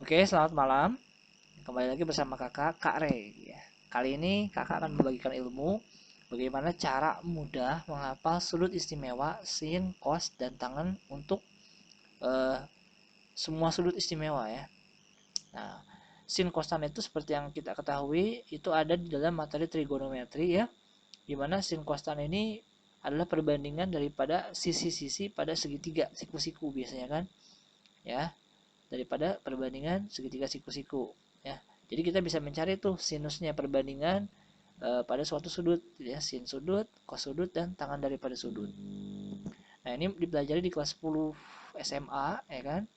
Oke, selamat malam. Kembali lagi bersama kakak, Kak Rey. Ya. Kali ini kakak akan membagikan ilmu bagaimana cara mudah menghafal sudut istimewa, sin, cos, dan tangen untuk eh, semua sudut istimewa ya. Nah, sin, cos, tan itu seperti yang kita ketahui itu ada di dalam materi trigonometri ya, di mana sin, cos, tan ini adalah perbandingan daripada sisi-sisi pada segitiga, siku-siku biasanya kan, ya, daripada perbandingan segitiga siku-siku ya. Jadi kita bisa mencari tuh sinusnya perbandingan pada suatu sudut ya, sin sudut, cos sudut, dan tangan daripada sudut. Nah, ini dipelajari di kelas 10 SMA ya kan.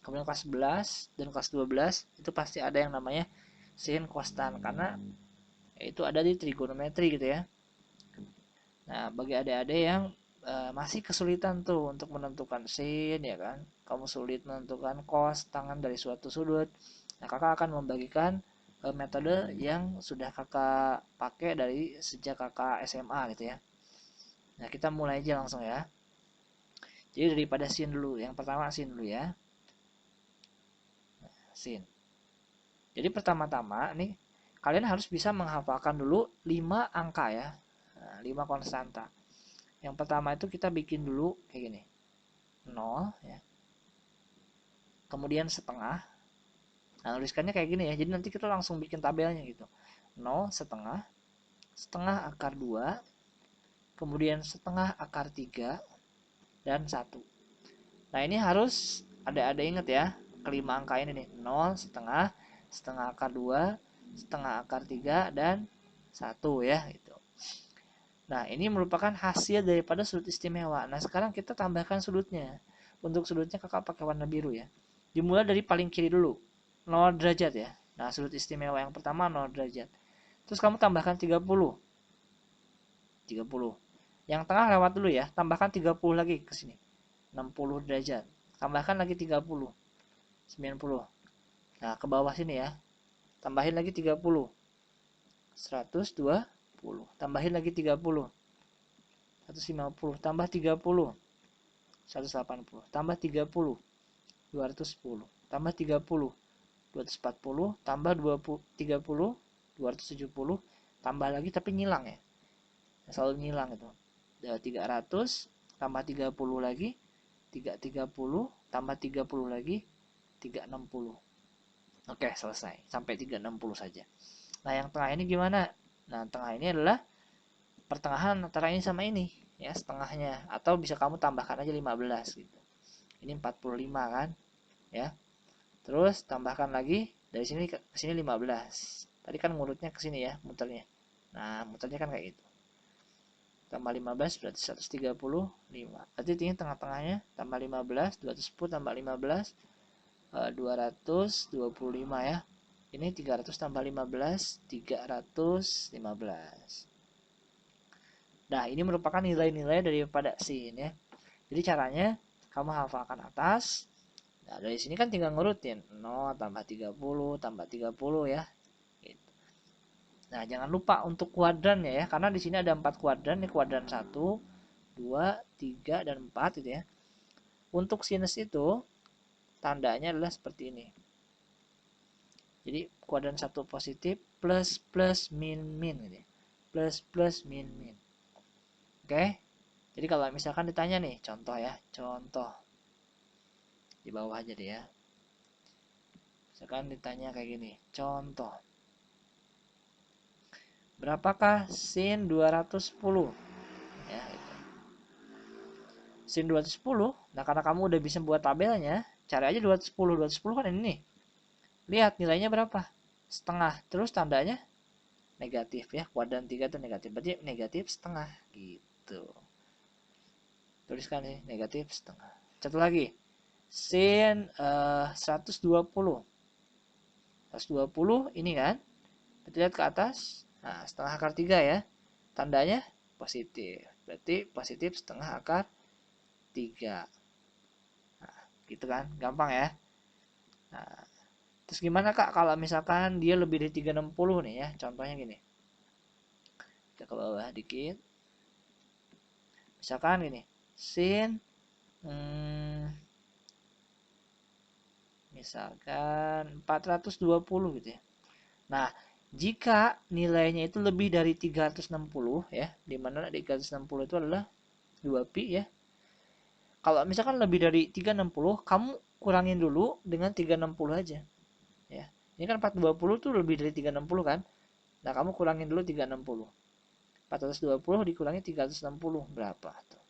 Kemudian kelas 11 dan kelas 12 itu pasti ada yang namanya sin, cos, tan karena itu ada di trigonometri gitu ya. Nah, bagi adik-adik yang masih kesulitan tuh untuk menentukan sin ya kan, kamu sulit menentukan cos tangan dari suatu sudut. Nah, kakak akan membagikan metode yang sudah kakak pakai dari sejak kakak SMA gitu ya. Nah, kita mulai aja langsung ya. Jadi daripada sin dulu, yang pertama sin dulu ya. Sin. Jadi pertama-tama nih kalian harus bisa menghafalkan dulu 5 angka ya. Nah, 5 konstanta. Yang pertama itu kita bikin dulu kayak gini. 0 ya. Kemudian setengah. Nah, tuliskannya kayak gini ya. Jadi nanti kita langsung bikin tabelnya gitu. 0 setengah, setengah akar 2, kemudian setengah akar 3, dan 1. Nah, ini harus ada ingat ya. Kelima angka ini nih. 0 setengah, setengah akar 2, setengah akar 3, dan 1 ya. Gitu. Nah, ini merupakan hasil daripada sudut istimewa. Nah, sekarang kita tambahkan sudutnya. Untuk sudutnya kakak pakai warna biru ya. Dimulai dari paling kiri dulu. 0 derajat ya. Nah, sudut istimewa yang pertama 0 derajat. Terus kamu tambahkan 30. 30. Yang tengah lewat dulu ya. Tambahkan 30 lagi ke sini. 60 derajat. Tambahkan lagi 30. 90. Nah, ke bawah sini ya. Tambahin lagi 30. 120. Tambahin lagi 30. 150. Tambah 30. 180. Tambah 30. 210. Tambah 30. 240. Tambah 20, 30. 270. Tambah lagi tapi nyilang ya. Selalu nyilang itu. 300. Tambah 30 lagi. 330. Tambah 30 lagi. 360. Oke, selesai. Sampai 360 saja. Nah, yang tengah ini gimana? Nah, tengah ini adalah pertengahan antara ini sama ini. Ya, setengahnya. Atau bisa kamu tambahkan aja 15 gitu. Ini 45 kan? Ya. Terus tambahkan lagi dari sini ke sini 15. Tadi kan ngurutnya ke sini ya, muternya. Nah, muternya kan kayak gitu. Tambah 15 berarti 135. Berarti ini tengah-tengahnya tambah 15, 210 tambah 15, 225 ya. Ini 300 tambah 15, 315. Nah, ini merupakan nilai-nilai daripada sin ya. Jadi caranya kamu hafalkan atas. Nah, dari sini kan tinggal ngurutin 0 tambah 30 tambah 30 ya. Gitu. Nah, jangan lupa untuk kuadrannya ya, karena di sini ada 4 kuadran, ini kuadran 1, 2, 3, dan 4 gitu ya. Untuk sinus itu tandanya adalah seperti ini. Jadi kuadran 1 positif, plus plus min min gitu ya. Plus plus min min. Oke. Jadi kalau misalkan ditanya nih, contoh ya, contoh. Di bawah aja deh ya. Misalkan ditanya kayak gini, contoh. Berapakah sin 210? Ya, itu. Sin 210. Nah, karena kamu udah bisa buat tabelnya, cari aja 210. 210 kan ini nih. Lihat nilainya berapa? Setengah. Terus tandanya negatif ya. Kuadran 3 itu negatif. Berarti negatif setengah gitu. Tuliskan nih, negatif setengah. Satu lagi. Sin 120. 120 ini kan. Berarti lihat ke atas. Nah, setengah akar 3 ya. Tandanya positif. Berarti positif setengah akar 3. Nah, gitu kan. Gampang ya. Nah, terus gimana Kak kalau misalkan dia lebih dari 360 nih ya. Contohnya gini. Kita ke bawah dikit. Misalkan gini. Sin Misalkan 420 gitu ya. Nah, jika nilainya itu lebih dari 360 ya, dimana 360 itu adalah 2pi ya. Kalau misalkan lebih dari 360, kamu kurangin dulu dengan 360 aja. Ya. Ini kan 420 tuh lebih dari 360 kan? Nah, kamu kurangin dulu 360. 420 dikurangi 360 berapa tuh?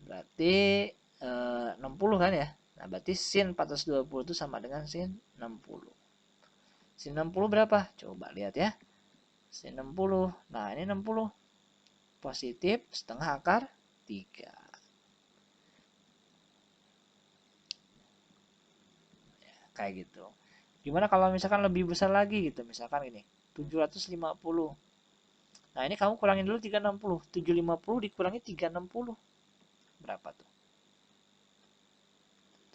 Berarti 60 kan ya? Nah, berarti sin 420 itu sama dengan sin 60. Sin 60 berapa? Coba lihat ya. Sin 60. Nah, ini 60. Positif setengah akar 3. Ya, kayak gitu. Gimana kalau misalkan lebih besar lagi gitu? Misalkan ini 750. Nah, ini kamu kurangin dulu 360. 750 dikurangi 360. Berapa tuh?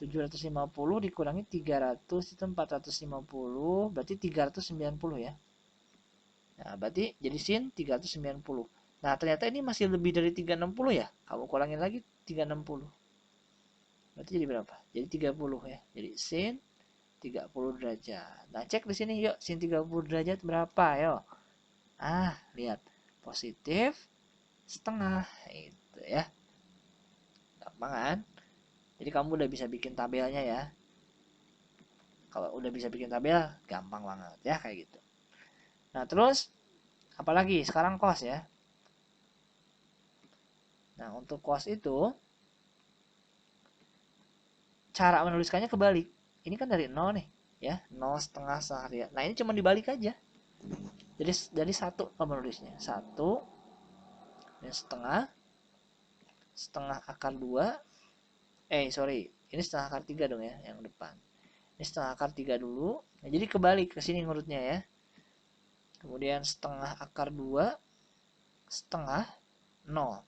750 dikurangi 300 itu 450, berarti 390 ya. Nah, berarti jadi sin 390. Nah, ternyata ini masih lebih dari 360 ya. Kamu kurangin lagi 360. Berarti jadi berapa? Jadi 30 ya. Jadi sin 30 derajat. Nah, cek di sini yuk, sin 30 derajat berapa? Yuk. Ah, lihat. Positif setengah itu ya. Gampang kan? Jadi kamu udah bisa bikin tabelnya ya. Kalau udah bisa bikin tabel, gampang banget ya kayak gitu. Nah, terus apalagi sekarang cos ya. Nah, untuk cos itu cara menuliskannya kebalik. Ini kan dari 0 nih, ya. 0 setengah setengah. Nah, ini cuma dibalik aja. Jadi 1 kamu menulisnya. 1 dan setengah setengah akar 2. Sorry. Ini setengah akar 3 dong ya, yang depan. Ini setengah akar 3 dulu. Nah, jadi kebalik ke sini ngurutnya ya. Kemudian setengah akar 2 setengah 0.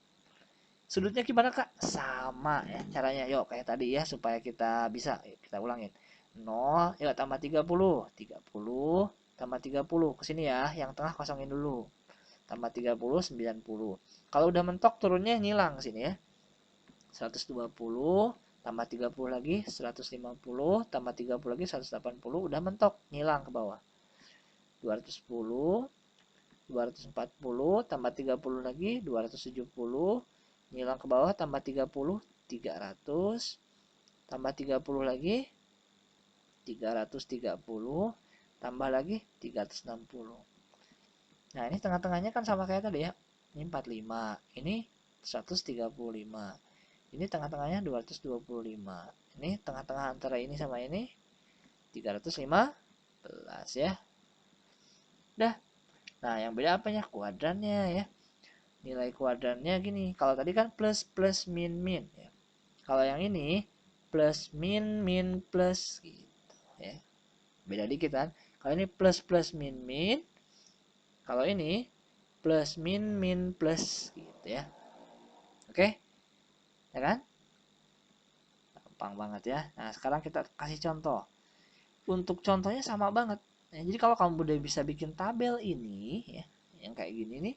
Sudutnya gimana kak? Sama ya caranya. Yuk kayak tadi ya supaya kita bisa. Yuk, kita ulangin. 0, yuk tambah 30. 30 tambah 30. Kesini ya. Yang tengah kosongin dulu. Tambah 30, 90. Kalau udah mentok turunnya ngilang sini ya. 120 tambah 30 lagi 150 tambah 30 lagi 180 udah mentok ngilang ke bawah. 210 240 tambah 30 lagi 270 ngilang ke bawah tambah 30 300 tambah 30 lagi 330 tambah lagi 360. Nah, ini tengah-tengahnya kan sama kayak tadi ya. Ini 45, ini 135. Ini tengah-tengahnya 225. Ini tengah-tengah antara ini sama ini 315 ya. Dah. Nah, yang beda apanya? Kuadrannya ya. Nilai kuadrannya gini. Kalau tadi kan plus plus min min ya. Kalau yang ini plus min min plus gitu ya. Beda dikit kan. Kalau ini plus plus min min. Kalau ini plus min min plus gitu ya. Oke? Ya kan? Gampang banget ya. Nah, sekarang kita kasih contoh. Untuk contohnya sama banget. Ya, jadi kalau kamu udah bisa bikin tabel ini ya, yang kayak gini nih,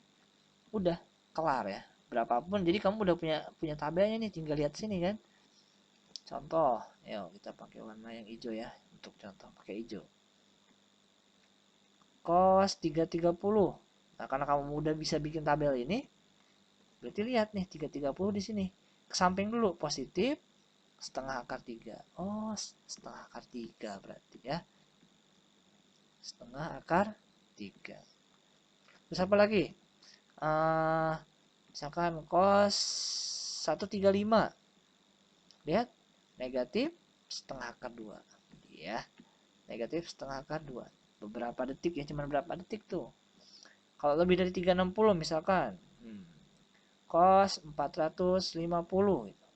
udah kelar ya. Berapapun. Jadi kamu udah punya tabelnya nih, tinggal lihat sini kan. Contoh, yuk kita pakai warna yang hijau ya untuk contoh pakai hijau. Cos 330. Nah, karena kamu udah bisa bikin tabel ini, berarti lihat nih 330 di sini. Ke samping dulu positif setengah akar 3. Oh, setengah akar 3 berarti ya. Setengah akar 3. Terus apa lagi? Misalkan cos 135. Lihat, negatif setengah akar 2. Ya, negatif setengah akar 2. Beberapa detik ya, cuma berapa detik tuh. Kalau lebih dari 360 misalkan. Cos 450 gitu.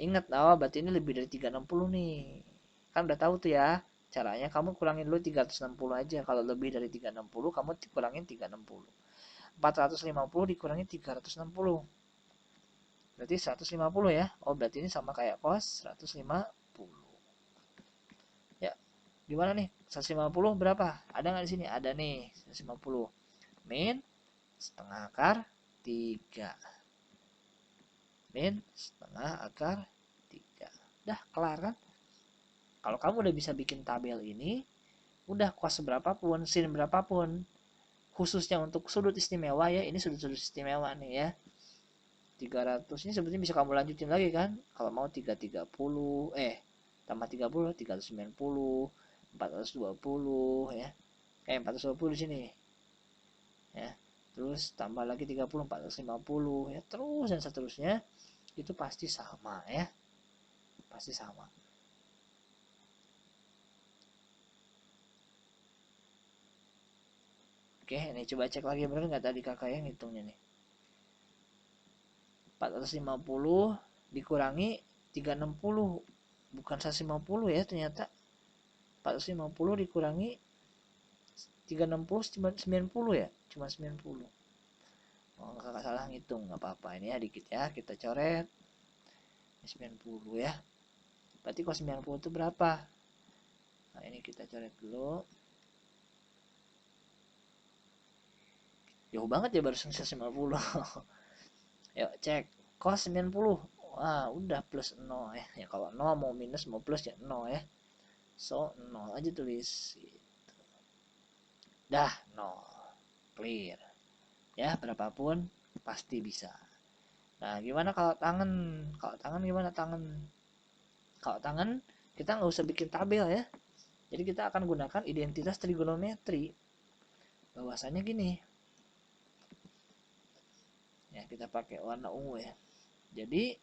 Ingat, berarti ini lebih dari 360 nih. Kan udah tahu tuh ya. Caranya kamu kurangin dulu 360 aja. Kalau lebih dari 360 kamu kurangin 360. 450 dikurangi 360. Berarti 150 ya. Oh, berarti ini sama kayak cos 150. Ya. Gimana nih? 150 berapa? Ada nggak di sini? Ada nih. 150 min setengah akar 3. Min setengah akar 3. Dah kelar kan. Kalau kamu udah bisa bikin tabel ini, udah cos berapapun, sin berapapun, khususnya untuk sudut istimewa ya, ini sudut-sudut istimewa nih ya. 300 ini sebetulnya bisa kamu lanjutin lagi kan. Kalau mau 330 tambah 30 390 420 ya. 420 di sini. Ya. Terus tambah lagi 30 450 ya, terus dan seterusnya. Itu pasti sama ya. Pasti sama. Oke, ini coba cek lagi benar nggak tadi kakak yang ngitungnya nih. 450 dikurangi 360, bukan 150 ya ternyata. 450 dikurangi 360 cuma 90 ya, cuma 90. Oh, kakak salah ngitung, nggak apa-apa. Ini ya dikit ya, kita coret 90 ya. Berarti cos 90 itu berapa? Nah, ini kita coret dulu. Jauh banget ya, baru 150. Yuk cek cos 90. Wah, udah plus 0 ya. Ya kalau 0 mau minus mau plus ya 0 ya. So 0 aja tulis. Dah 0. Clear. Ya, berapapun pasti bisa. Nah, gimana kalau tangan? Kalau tangan gimana tangan? Kalau tangan kita nggak usah bikin tabel ya. Jadi kita akan gunakan identitas trigonometri. Bahwasanya gini. Ya, kita pakai warna ungu ya. Jadi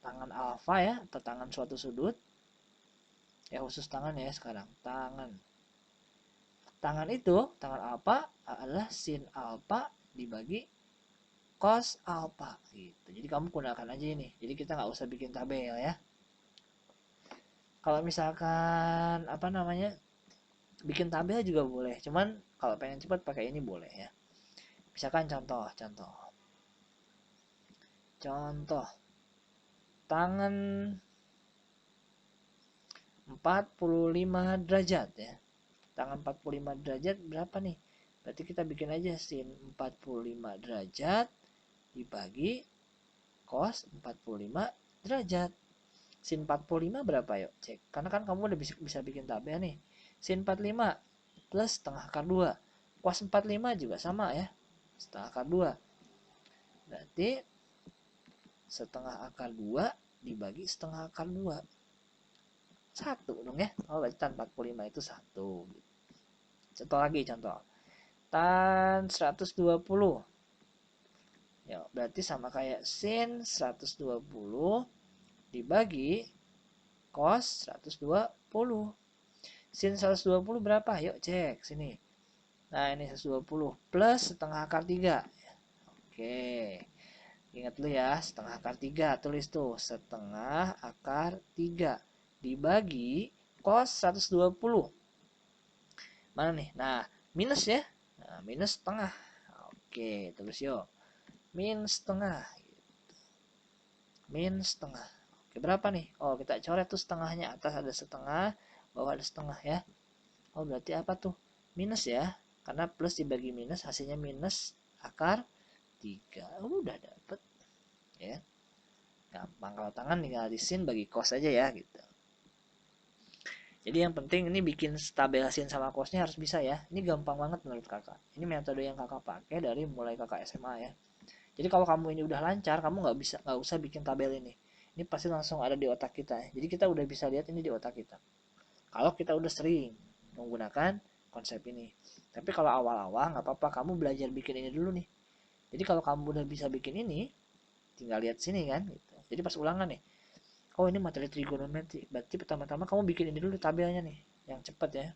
tangan alfa ya, atau tangan suatu sudut. Ya, khusus tangan ya sekarang. Tangan itu, tangan alfa adalah sin alfa dibagi cos alfa gitu. Jadi kamu gunakan aja ini. Jadi kita nggak usah bikin tabel ya. Kalau misalkan apa namanya, bikin tabel juga boleh. Cuman kalau pengen cepat pakai ini boleh ya. Misalkan contoh tangan 45 derajat ya. Tangan 45 derajat berapa nih? Berarti kita bikin aja sin 45 derajat dibagi cos 45 derajat. Sin 45 berapa yuk? Cek. Karena kan kamu udah bisa bikin tabel nih. Sin 45 plus setengah akar 2. Cos 45 juga sama ya. Setengah akar 2. Berarti setengah akar 2 dibagi setengah akar 2. 1 dong ya. Oh, berarti tan 45 itu 1. Contoh lagi, contoh. Tan 120. Ya, berarti sama kayak sin 120 dibagi cos 120. Sin 120 berapa? Yuk cek sini. Nah, ini 120 plus setengah akar 3. Oke. Ingat dulu ya, setengah akar 3. Tulis tuh, setengah akar 3 dibagi cos 120. Mana nih? Nah, minus ya. Nah, minus setengah. Oke, tulis yuk. Min setengah. Min setengah. Oke, berapa nih? Oh, kita coret tuh setengahnya. Atas ada setengah, bawah ada setengah ya. Oh, berarti apa tuh? Minus ya. Karena plus dibagi minus, hasilnya minus akar 3. Udah dapet. Ya. Gampang. Kalau tangan tinggal di sin bagi cos aja ya gitu. Jadi yang penting ini bikin tabel sin sama cosnya harus bisa ya. Ini gampang banget menurut kakak. Ini metode yang kakak pakai dari mulai kakak SMA ya. Jadi kalau kamu ini udah lancar, kamu nggak usah bikin tabel ini. Ini pasti langsung ada di otak kita ya. Jadi kita udah bisa lihat ini di otak kita. Kalau kita udah sering menggunakan konsep ini. Tapi kalau awal-awal nggak apa-apa, kamu belajar bikin ini dulu nih. Jadi kalau kamu udah bisa bikin ini, tinggal lihat sini kan. Gitu. Jadi pas ulangan nih, oh ini materi trigonometri. Berarti pertama-tama kamu bikin ini dulu tabelnya nih, yang cepat ya.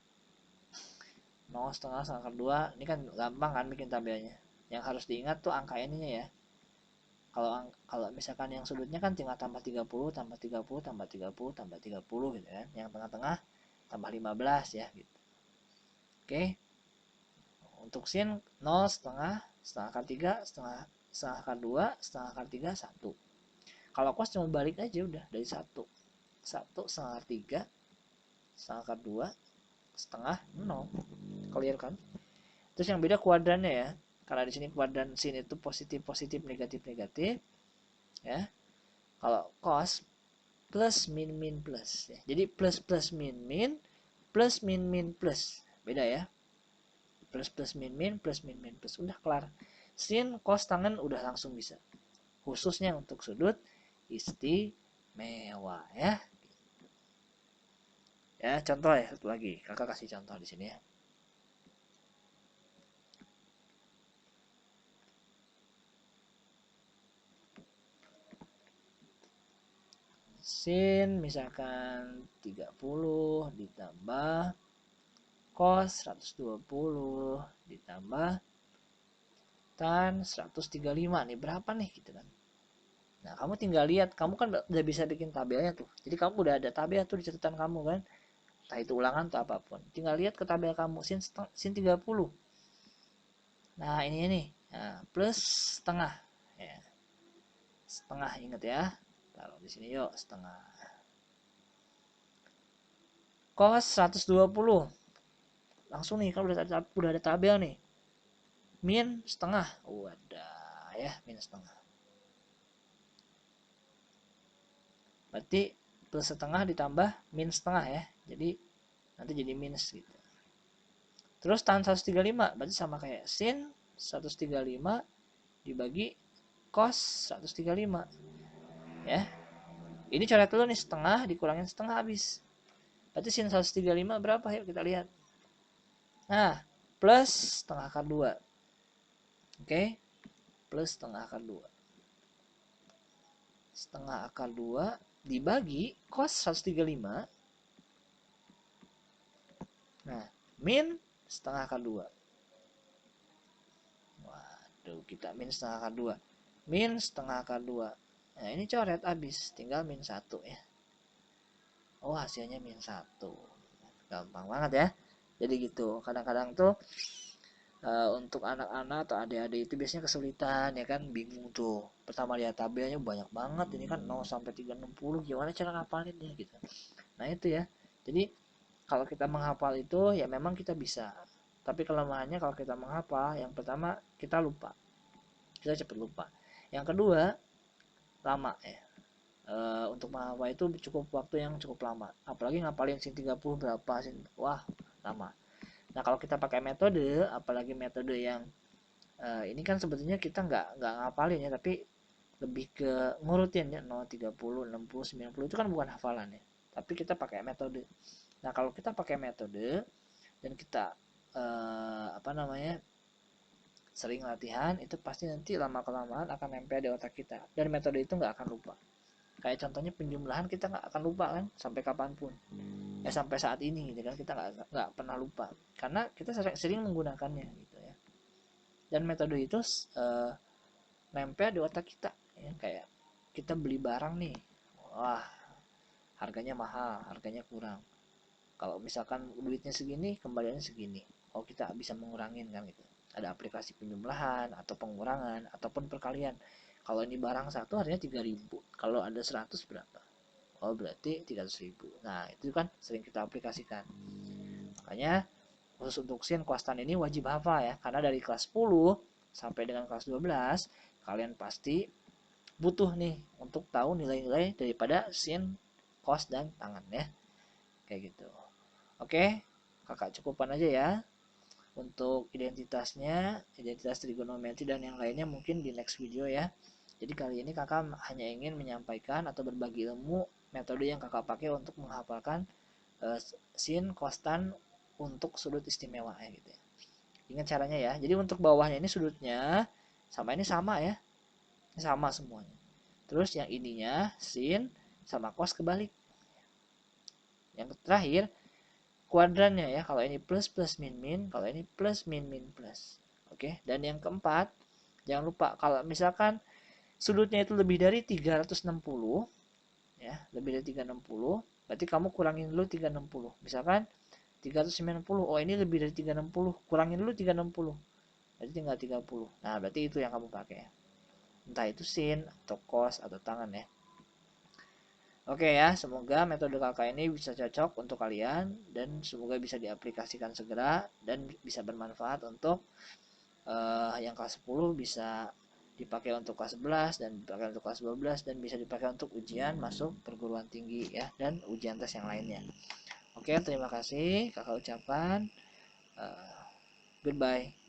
0 setengah setengah 2, ini kan gampang kan bikin tabelnya. Yang harus diingat tuh angka ininya ya. Kalau misalkan yang sudutnya kan tinggal tambah 30 tambah 30 tambah 30 tambah 30 gitu kan. Yang tengah-tengah tambah 15 ya gitu. Oke. Untuk sin 0 setengah setengah akar 3 setengah akar 2 setengah akar 3 1. Kalau cos cuma balik aja udah dari 1 setengah akar 3 setengah akar 2 setengah 0. Clear kan? Terus yang beda kuadrannya ya. Karena di sini kuadran sin itu positif positif negatif negatif ya. Kalau cos plus min min plus ya. Jadi plus plus min min plus. Beda ya. Plus plus min min plus. Udah kelar. Sin, cos, tangen udah langsung bisa. Khususnya untuk sudut istimewa ya. Ya, contoh ya satu lagi. Kakak kasih contoh di sini ya. Sin misalkan 30 ditambah cos 120 ditambah tan 135 nih berapa nih gitu kan. Nah, kamu tinggal lihat, kamu kan udah bisa bikin tabelnya tuh. Jadi kamu udah ada tabel tuh di catatan kamu kan. Entah itu ulangan atau apapun. Tinggal lihat ke tabel kamu sin 30. Nah, ini nih. Nah, plus setengah ya. Setengah ingat ya. Taruh di sini yuk, setengah. Cos 120. Langsung nih, kan udah ada tabel nih. Min setengah. Wadah ya, min setengah. Berarti plus setengah ditambah min setengah ya. Jadi nanti jadi minus gitu. Terus tan 135 berarti sama kayak sin 135 dibagi cos 135 ya. Ini coret dulu nih, setengah dikurangin setengah habis. Berarti sin 135 berapa? Yuk kita lihat. Nah, plus setengah akar 2. Oke. Plus setengah akar 2. Setengah akar 2 dibagi cos 135. Nah, min setengah akar 2. Waduh, kita min setengah akar 2. Min setengah akar 2. Nah, ini coret habis, tinggal min 1 ya. Oh, hasilnya min 1. Gampang banget ya. Jadi gitu. Kadang-kadang tuh untuk anak-anak atau adik-adik itu biasanya kesulitan ya kan, bingung tuh. Pertama lihat tabelnya banyak banget, ini kan 0 sampai 360, gimana cara ngapalinnya gitu. Nah, itu ya. Jadi kalau kita menghafal itu ya memang kita bisa. Tapi kelemahannya kalau kita menghafal, yang pertama kita lupa. Kita cepat lupa. Yang kedua, lama ya. Untuk menghafal itu cukup waktu yang cukup lama. Apalagi ngapalin sin 30 berapa sin. Wah, lama. Nah, kalau kita pakai metode, apalagi metode yang ini kan sebetulnya kita nggak ngapalin ya, tapi lebih ke ngurutin ya, 0, 30, 60, 90 itu kan bukan hafalan ya. Tapi kita pakai metode. Nah, kalau kita pakai metode dan kita sering latihan, itu pasti nanti lama kelamaan akan nempel di otak kita. Dan metode itu nggak akan lupa. Kayak contohnya penjumlahan kita nggak akan lupa kan sampai kapanpun. Ya sampai saat ini gitu kan kita nggak pernah lupa karena kita sering menggunakannya gitu ya. Dan metode itu nempel di otak kita ya. Kayak kita beli barang nih, wah harganya mahal, harganya kurang. Kalau misalkan duitnya segini, kembaliannya segini. Oh, kita bisa mengurangin kan gitu. Ada aplikasi penjumlahan atau pengurangan ataupun perkalian. Kalau ini barang satu harganya 3.000. Kalau ada 100 berapa? Oh, berarti 300.000. Nah, itu kan sering kita aplikasikan. Makanya khusus untuk sin kostan ini wajib hafal ya. Karena dari kelas 10 sampai dengan kelas 12 kalian pasti butuh nih untuk tahu nilai-nilai daripada sin, kos, dan tangan ya. Kayak gitu. Oke, kakak cukupan aja ya untuk identitasnya, identitas trigonometri dan yang lainnya mungkin di next video ya. Jadi kali ini kakak hanya ingin menyampaikan atau berbagi ilmu metode yang kakak pakai untuk menghafalkan sin, kostan untuk sudut istimewa ya gitu ya. Ingat caranya ya. Jadi untuk bawahnya ini sudutnya sama ini sama ya. Ini sama semuanya. Terus yang ininya sin sama kos kebalik. Yang terakhir kuadrannya ya, kalau ini plus plus min min, kalau ini plus min min plus. Oke, dan yang keempat jangan lupa kalau misalkan sudutnya itu lebih dari 360 ya, lebih dari 360, berarti kamu kurangin dulu 360. Misalkan 390, oh ini lebih dari 360, kurangin dulu 360, berarti tinggal 30. Nah, berarti itu yang kamu pakai, entah itu sin atau cos atau tangan ya. Oke ya, semoga metode kakak ini bisa cocok untuk kalian dan semoga bisa diaplikasikan segera dan bisa bermanfaat untuk yang kelas 10 bisa dipakai untuk kelas 11 dan dipakai untuk kelas 12 dan bisa dipakai untuk ujian masuk perguruan tinggi ya, dan ujian tes yang lainnya. Oke, terima kasih kakak ucapan. Goodbye.